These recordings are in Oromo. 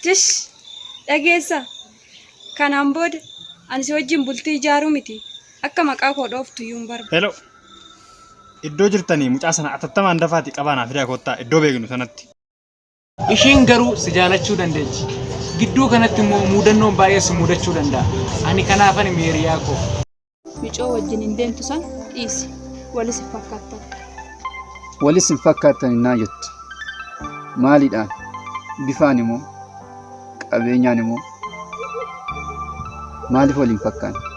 Jish dhageessa kanaan booda ani si wajjin bultii ijaaruu miti akka maqaa koo dhooftu iyyuu hin barbaadu. Hello. Iddoo jirtanii mucaa sana atattamaan dafaati qabaanaa fidaa kottaa iddoo beeknu sanatti. Ishiin garuu si jaalachuu dandeechi. Gidduu kanatti immoo muudannoon baay'ee si mudachuu danda'a. Ani kanaafani meeriyaa koo. Micoo wajjin hin deemtu san dhiisi. Walis hin fakkaattan. Walis hin fakkaattan naa jettu. Maaliidhaan? Bifaan immoo qabeenyaan immoo maaliif waliin fakkaanne?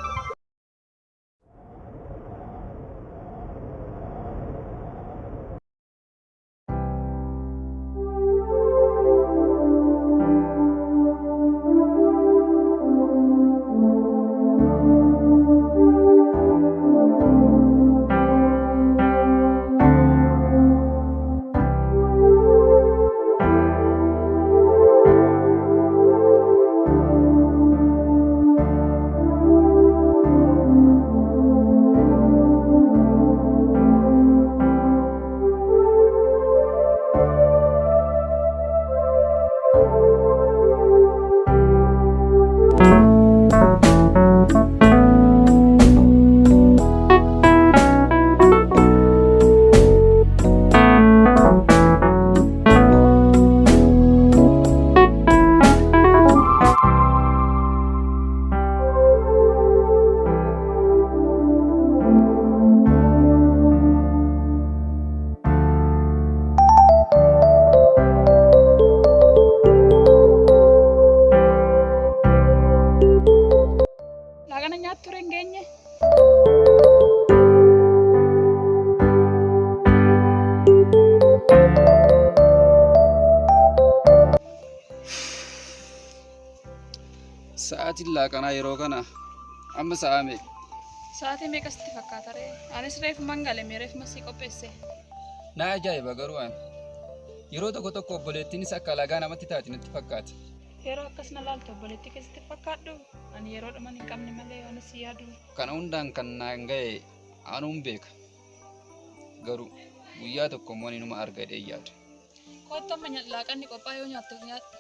Sa'aatiin laaqanaa yeroo kana amma sa'a meeqa? Sa'aatii meeqa sitti fakkaata ree? Anis reefu mangale mee reefu masii qopheesse. Na ajaa'iba garuu ani yeroo tokko obboleettiinis akka alagaa namatti taati natti fakkaata. Yeroo akkas na laaltu obboleettii keessatti fakkaadhu ani yeroo dhuman hin qabne malee waan si yaadu. Kana hundaan kan naan ga'e anuun beeka. Garuu guyyaa tokko immoo numa argadhee yaadu. Kottu amma laaqanni qophaa yoo nyaattu nyaadhu.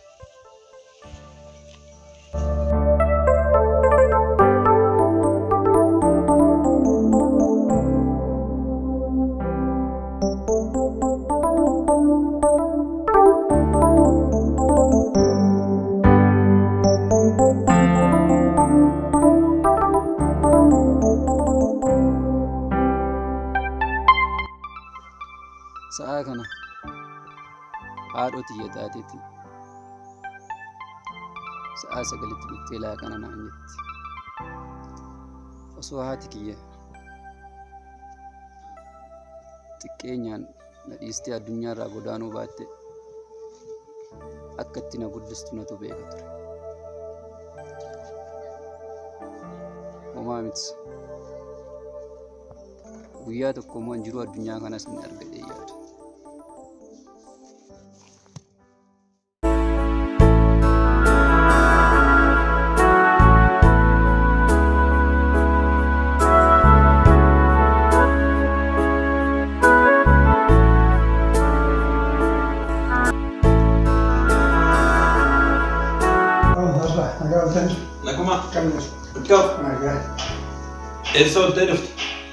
Sa'a kana haadhoti yadaateeti. Sa'a sagalitti dhuftee laaqana naan jetti. Osoo haati kiyya xiqqeenyaan na dhiistee addunyaarraa godaanuu baatte akka itti na guddistu natu beeka ture. Homaa miti. Guyyaa tokko immoo hin jiru addunyaa kanas ni argadhee yaada. Nakuma? Betul. Esok tadi.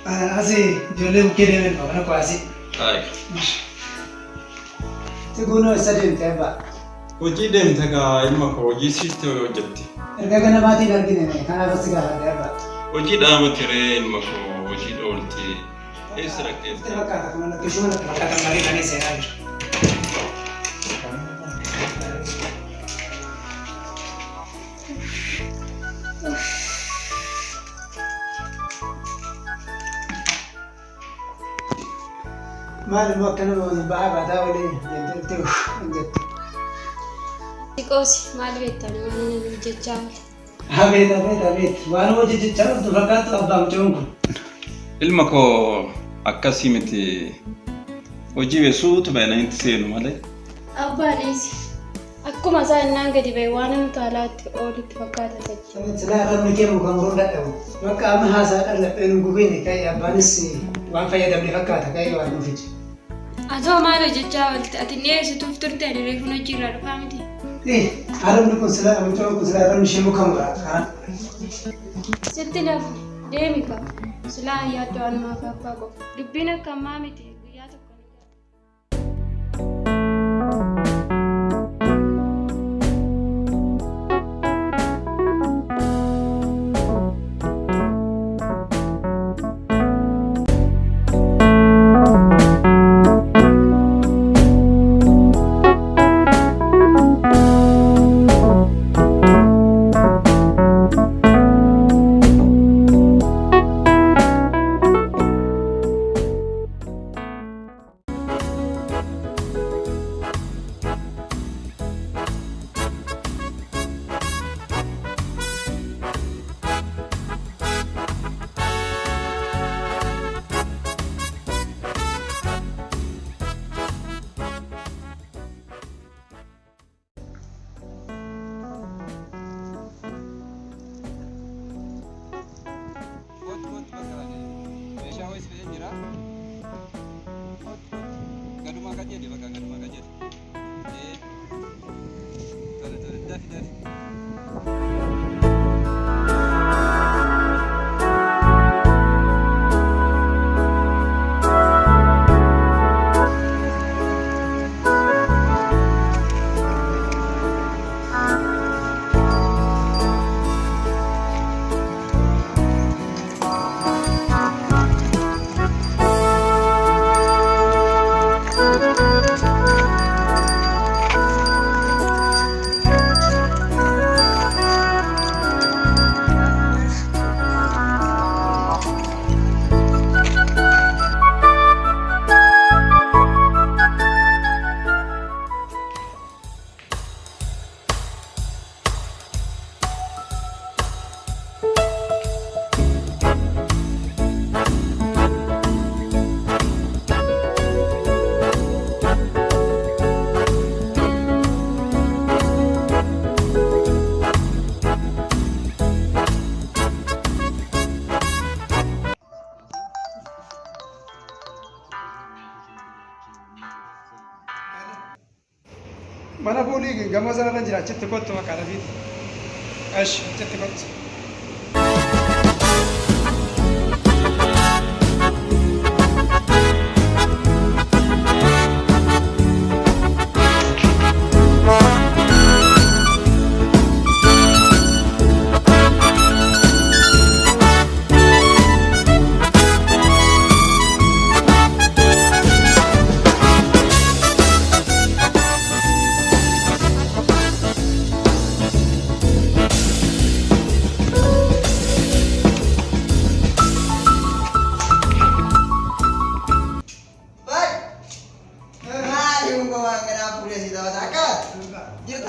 Asih, jualan mungkin dengan orang kuasi. Baik. Segundo sedang tembak. Uji dem tega ilmu kau uji situ jadi. Erga kena mati lagi ni, karena pasti kah tembak. Uji dah mati re ilmu kau uji dolti. Esok tadi. Tembak kata mana kisah kata lagi kani saya. Malu makan bawa wali jadi tu jadi. Tikos malu itu mana jejak. Habis. Walau jejak tu fakat abang cungku. Ilmu kau akasi mati. Uji besu tu bena inti senu malai. Abah nis. Aku masa nang gadi bewana mutalat olit fakat saja. Sekarang mungkin bukan berulat tu. Maka am hasa ada penunggu ini kayak abang nisi. Wan faya dah beli fakat kayak wan nufit. Atau malu jejak. Ati ni setu turut ada refuna jiran kami ti. Arabni kun sila mucaan kun sila arabni ishee muka muraa kana. Sitti lafa deemi ka. Silaa yaaddoo anumaaf abbaa qofa. Dubbiin akka ammaa miti guyyaa tokko ni ga'a. Mana boolii gamoo sanarra jira achitti kottu maqaa lafiiti. Achi achitti kottu.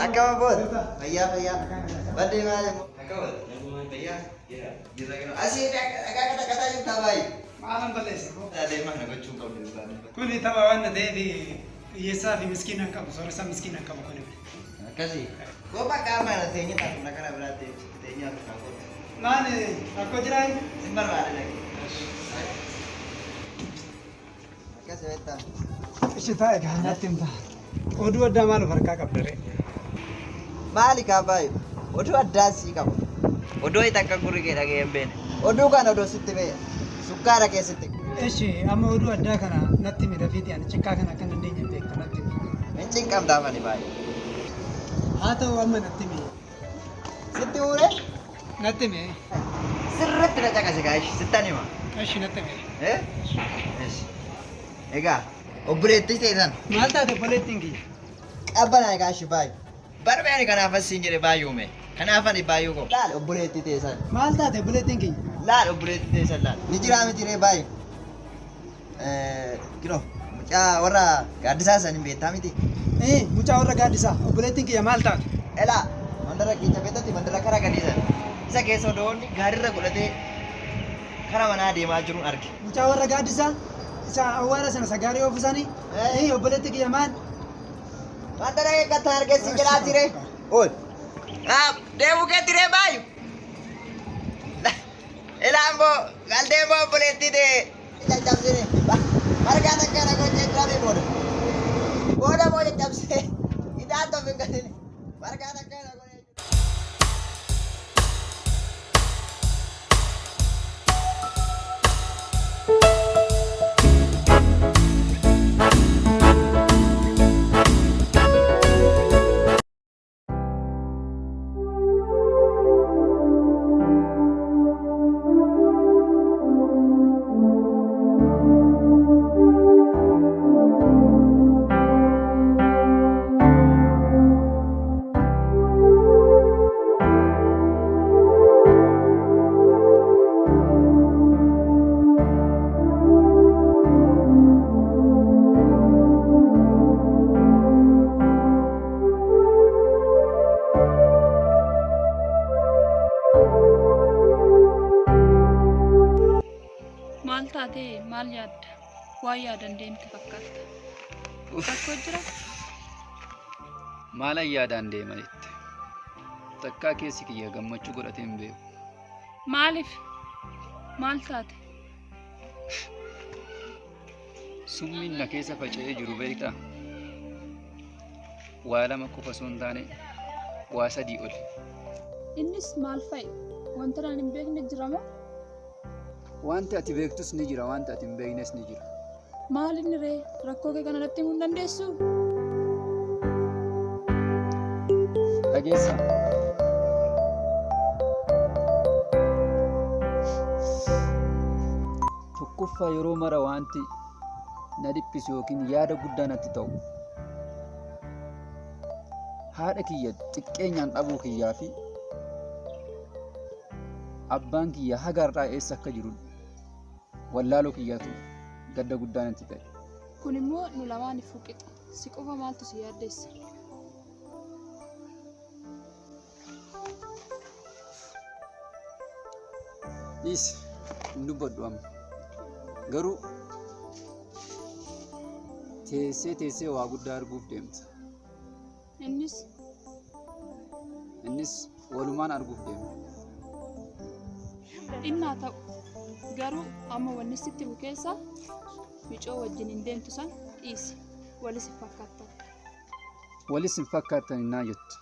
Akam bot, bayar. Bade mana? Akam bayar. Kita kena. Asyik agak kata yang tabai. Maalam balleessa. Ada mana kau cuba berikan? Kuni tapha waan ta'eef hiyyeessaa fi miskiina hin qabu sooressa miskiina hin qabu kuni. Akkasii. Kau pakai mana? Tanya tak nak kena berarti. Tanya aku. Maali rakkoo jiraa? Sin barbaade lagi. Akkasii beektaa. Ishi taa'e kan natti himta. Oduu addaa maal of harkaa qabda ree? Maali kaabaayu? Oduu addaa sii qabu. Oduu itti akka gurri kee dhagee hin beekne. Oduu kana oduu sitti bee sukkaara keessatti. Ishi amma oduu addaa kana natti himi rafiiti ani cikkaa kana akka dandeenya beekta natti himi. Hin cinqamtaa mali baay'ee. Haa ta'u amma natti himi. Sitti uure? Natti himi. Sirriitti na caqase gaa ishi sittan hima. Ishi natti himi. Ishi. Egaa obboleettii ta'esan. Maal taate obboleettiin kiyya? Qabbanaa egaa ishi baay'ee. Barbaani kanaafas siin jedhe baay'uume. Kanaafan baay'uu qabu. Laal obboleettii ta'esan. Maal taate obboleettiin kiyya? Laal obboleettii ta'esan laal. Ni jiraa miti ree baay'ee. Kilo mucaa warra gaaddisaa san hin beektaa miti. Mucaa warra gaaddisaa obboleettiin kiyya maal taate? Elaa mandara keessa beektatti mandara karaa gadiisan. Isa keessa odoonni gaariirra godhatee karaa manaa deemaa jiruun arge. Mucaa warra gaaddisaa isa awwaara sana sagaarii oofisanii obboleettii kiyya maal? Mandara keessa arge si jalaa ture. Ool. Deemuu kee ture baay'u. Elaa immoo galdee immoo obboleettii ta'e caccabsine. Margaa takka na gochee jiraame booda. Booda moo caccabsine. Hidhaan toofi hin galini. Warga tak kena kau ni. Maal taatee maal yaadda? Waa yaadan deemte fakkaata. Rakkoo jira? Maala yaadaan deemanitti. Takkaa keessi kiyya gammachuu godhatee hin beeku. Maaliif? Maal taate? Summiin na keessa faca'ee jiru beektaa? Waa lama qofa osoo hin taane waa sadii oli. Innis maal fa'i? Wanta naan hin beekne jira moo? Wanti ati beektus ni jira, wanti ati hin beeknes ni jira. Maal inni ree? Rakkoo kee kanarratti himuu hin dandeessu? Dhageessa. Tokkoffaa yeroo mara wanti na dhiphisu yookiin yaada guddaa natti ta'u. Haadha kiyya xiqqeenyaan dhabuu kiyyaa fi abbaan kiyya hagaarraa eessa akka jiru wallaaloo kiyyaatu gadda guddaa natti ta'e. Kun immoo nu lamaaniif fuqixa. Si qofa maaltu si yaaddeessa? Dhiisi hin dubbadhu amma. Garuu teessee waa guddaa arguuf deemta. Innis walumaan arguuf deema. Innaa ta'u garuu amma wanni sitti bu'u keessa micoo wajjin hin deemtu san dhiisi. Walis hin fakkaattan. Walis hin fakkaattan innaa jettu.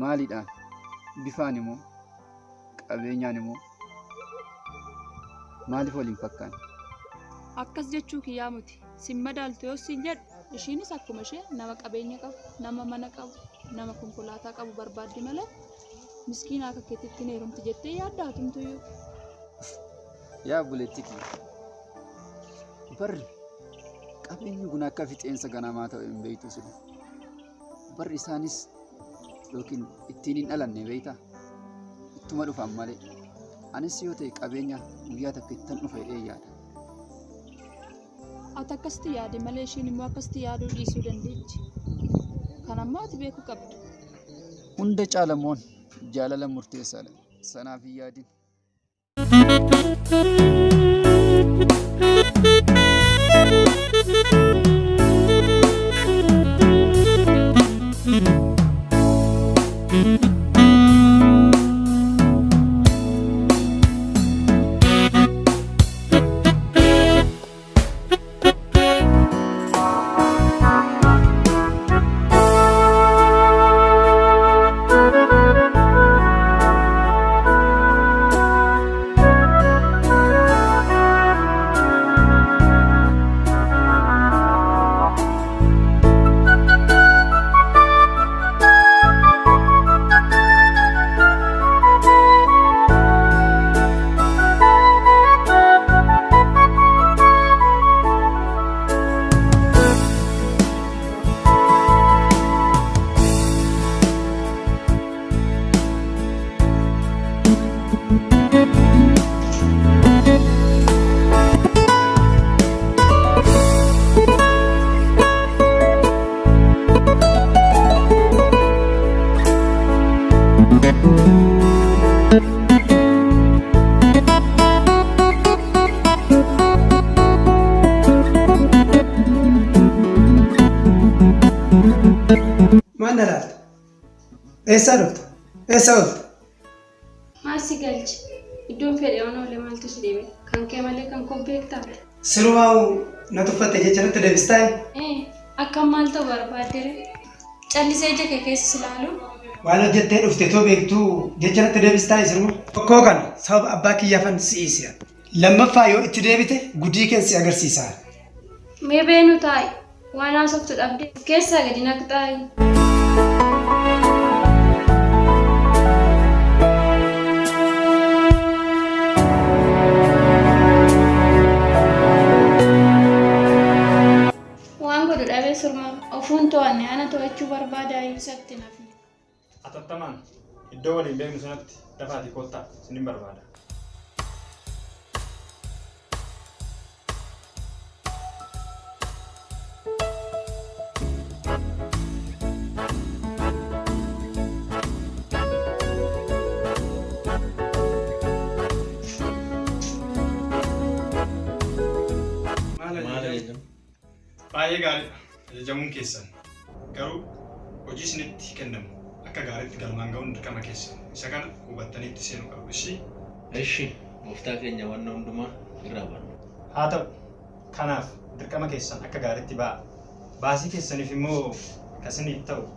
Maaliidhaan? Bifaan immoo? Qabeenyaan immoo? Maaliif waliin fakkaanne? Akkas jechuu kiyyaa miti. Sin madaaltu yoo siin jedhu ishiinis akkuma ishee nama qabeenya qabu, nama mana qabu, nama konkolaataa qabu barbaaddi malee miskiina akka keetitti ni heerumti jettee yaaddaa tumtuyyuu. Yaa buleetti kiyya. Barri qabeenyi kun akka fixeensa ganamaa ta'e hin beektu sirri. Barri isaanis yookiin ittiin hin dhalanne beektaa? Ittuma dhufan malee. Anis yoo ta'e qabeenya guyyaa takka ittan dhufa jedhee yaada. Ati akkasitti yaade malee ishiin immoo akkasitti yaaduu dhiisuu dandeechi. Kan ammoo ati beekuu qabda. Hunda caalamoon jaalala murteessaadha. Sanaaf hin yaadin. Mana laata? Eessaa dhufta? Eessa oolta? Maal si galche? Iddoon fedhe waan oolle maaltu si deeme? Kan kee malee kan koo beektaate? Sirumaa na tuffatte jecha nutti deebistaa? Akka maal ta'u barbaaddere? callisee ija kee keessa ilaalu. Waan hojjettee dhufte too beektuu jecha natti deebistaa isirma. Tokkoo kana sababa abbaa kiyyaafan si'iisiya. Lammaffaa yoo itti deebite guddii keessa agarsiisa. Mee beenu taa'i waan haasoftu dhabde keessaa gadi naqxaa'i. Waan godhu dhabee surma ofuun to'anne ana to'achuu barbaadaa ibsatti nafni. Atattamaan iddoo waliin beeknu sanatti dafaati kottaa sinin barbaada. Baay'ee gaariidha. Ajajamuun keessan garuu hojii isinitti kennamu akka gaariitti galmaan ga'uun dirqama keessan. Isa kana hubattanii itti seenuu qabu. Ishi gooftaa keenya waan hundumaa irraa baanu. Haa ta'u kanaaf dirqama keessan akka gaariitti ba'a. Baasii keessaniif immoo kasiniif ta'u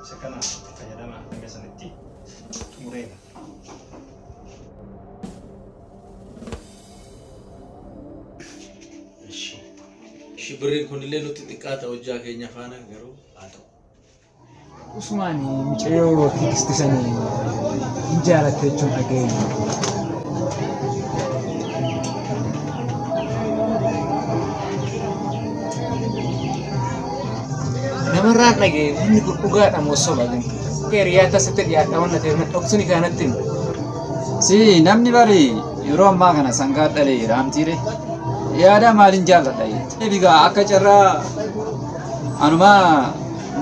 isa kana fayyadamaa hanga sanitti xumureera. Birriin kunillee nutti xiqqaata hojjaa keenya faana garuu haa ta'u. Usmaan mucayyoo tikistisanii hin jaalatte jechuun dhaga'eenya. Namarraan dhaga'e wanni kun dhugaadha moo soba gani? Hiriyaa tasitti dhiyaadha wanna ta'e dhoksuni kanatti hima. Si namni bari yeroo ammaa kana sangaa dhalee raamtiire yaada maaliin jaalladha jettee bigaa akka carraa anuma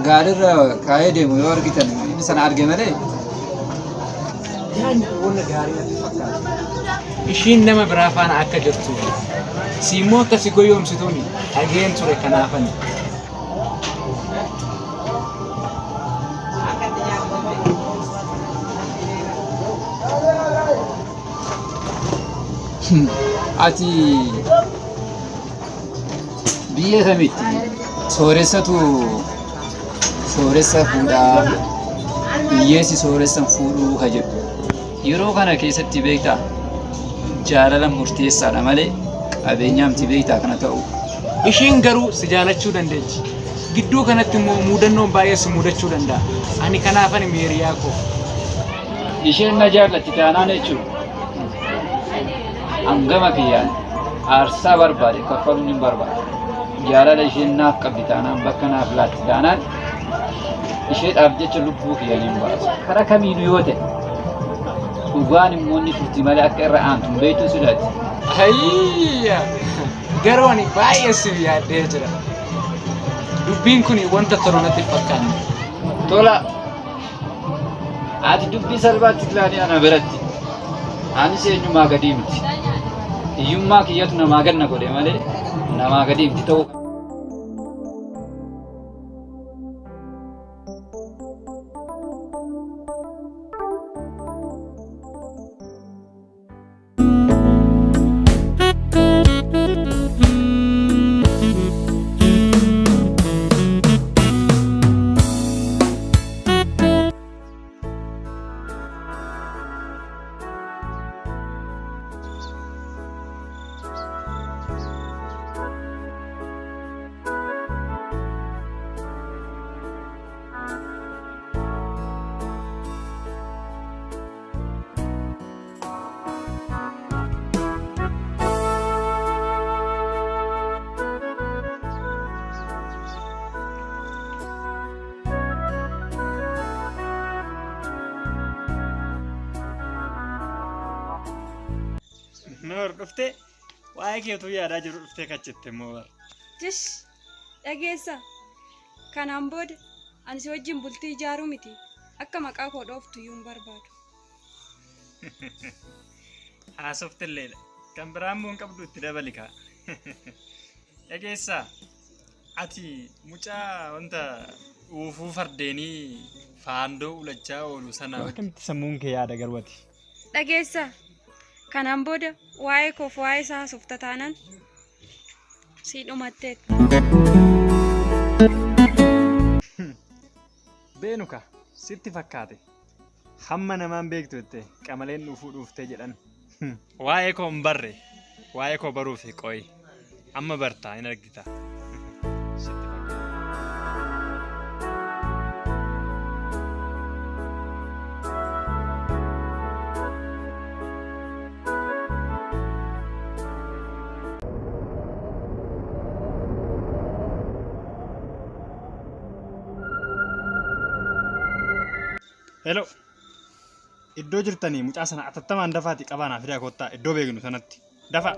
gaadirra kaayee deemu yoo argitan inni sana arge malee Yaanni wanna gaarii natti fakkaata. Ishiin nama biraa faana akka jirtu si immoo akkasi goyoomsituuni dhageen ture kanaafani. ati biyya kamitti sooressatu sooressa fuudhaa biyyeessi sooressan fuudhuu ka jedhu yeroo kana keessatti beektaa jaalala murteessaadha malee qabeenyaamti beektaa kana ta'u. Ishiin garuu si jaalachuu dandeechi. Gidduu kanatti immoo muudannoon baay'ee si mudachuu danda'a. Ani kanaafani meeriyaa koo. Isheen na jaallatti taanaan jechuudha. Angama kiyyaan aarsaa barbaade kaffaluun hin barbaadu. Jaalala isheen naaf qabdi taanaan bakka naaf laatti taanaan isheedhaaf jecha lubbuu kiyyaan hin baasu. Karaa kamiinuu yoo ta'e dhugaan immoo inni turti malee akka irra aantu beektu silaati. Hayya! Garuu ani baay'ee si yaaddee jira. Dubbiin kun wanta tolu natti fakkaanne. Tola! Ati dubbii salphaatti ilaalii ana biratti. Anis eenyummaa gadii miti. Hiyyummaa kiyyatu namaa gad na godhe malee namaa gadii miti ta'uu. Noor dhuftee waa'ee keetu yaadaa jiru dhuftee kachitte immoo bara. Jish dhageessa kanaan booda ani si wajjin bultii ijaaruu miti akka maqaa koo dhooftu iyyuu hin barbaadu. Haasoftillee kan biraan immoo hin qabdu itti dabali kaa. Dhageessaa ati mucaa wanta uufuu fardeenii faandoo ulachaa oolu sana akkamitti sammuun kee yaada garwati. Dhageessa kanaan booda waa'ee koof waa'ee isaa haasofta taanaan si dhumatteet. Beenuka sitti fakkaate hamma namaan beektu jettee qamaleen dhufuu dhuftee jedhan. Waa'ee koo hin barre waa'ee koo baruuf qo'i amma bartaa hin argita. Hello. Iddoo jirtanii mucaa sana atattamaan dafaati qabaanaa fidaa kottaa iddoo beeknu sanatti dafa.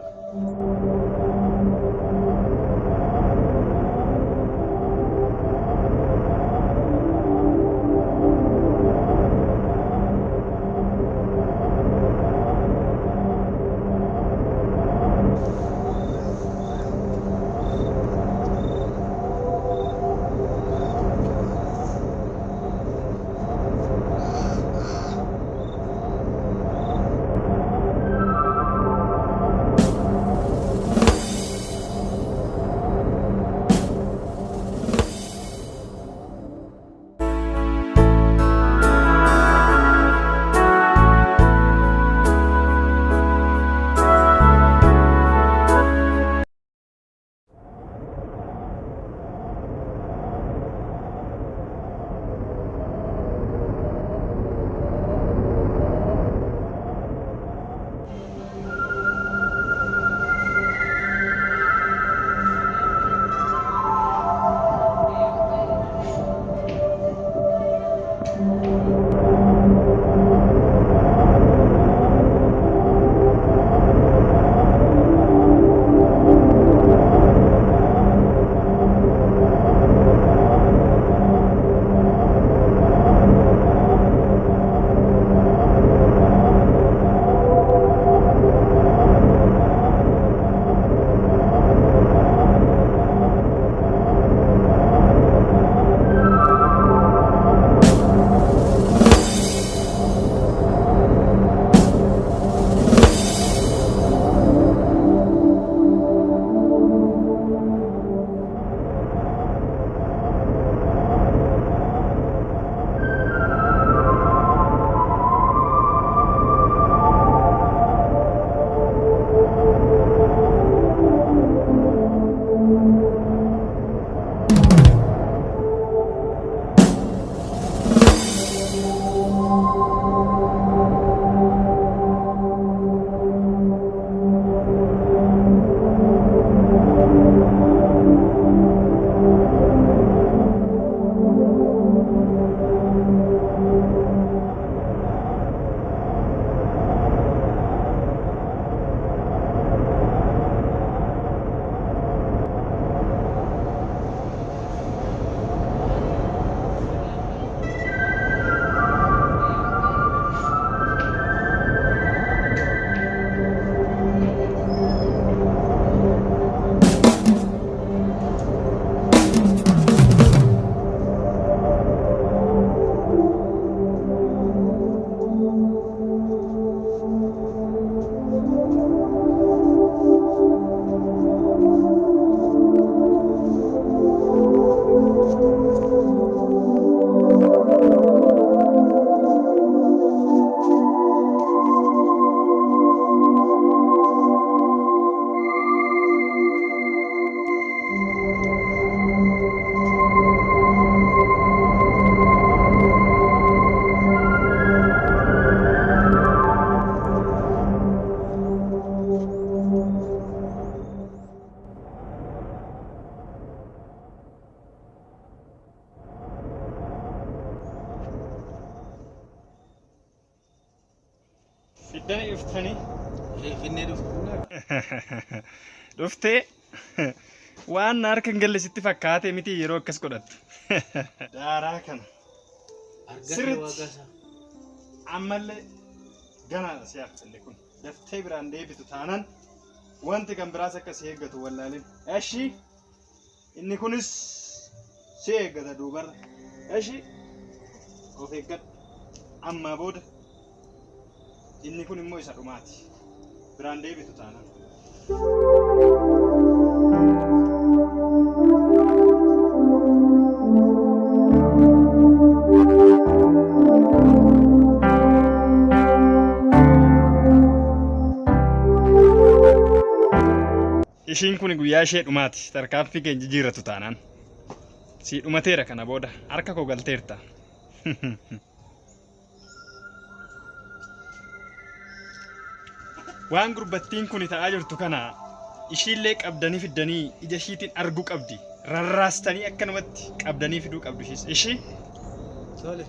Fiddani dhuftanii? Finnee dhuftee waan harka hin galle sitti fakkaate miti yeroo akkas godhattu. Daaraa kana. Sirriitti ammallee ganaadha si haftalle kun. Daftee biraan deebitu taanaan wanti kan biraas akkas eeggatu wallaalin. Eshi inni kunis si eeggata duubarra. Eshi of eeggadhu. Ammaa booda inni kun immoo isa dhumaati. Biraan deebitu taanaan. Ishiin kun guyyaa ishee dhumaati. Tarkaanfii keenya jijjiirratu taanaan. Si dhumateera kana booda harka koo galteerta. Waan gurbattiin kun ta'aa jirtu kana ishiillee qabdanii fiddanii ija ishiitiin arguu qabdi. Rarraastanii akkanumatti qabdanii fiduu qabdu ishii. Tole.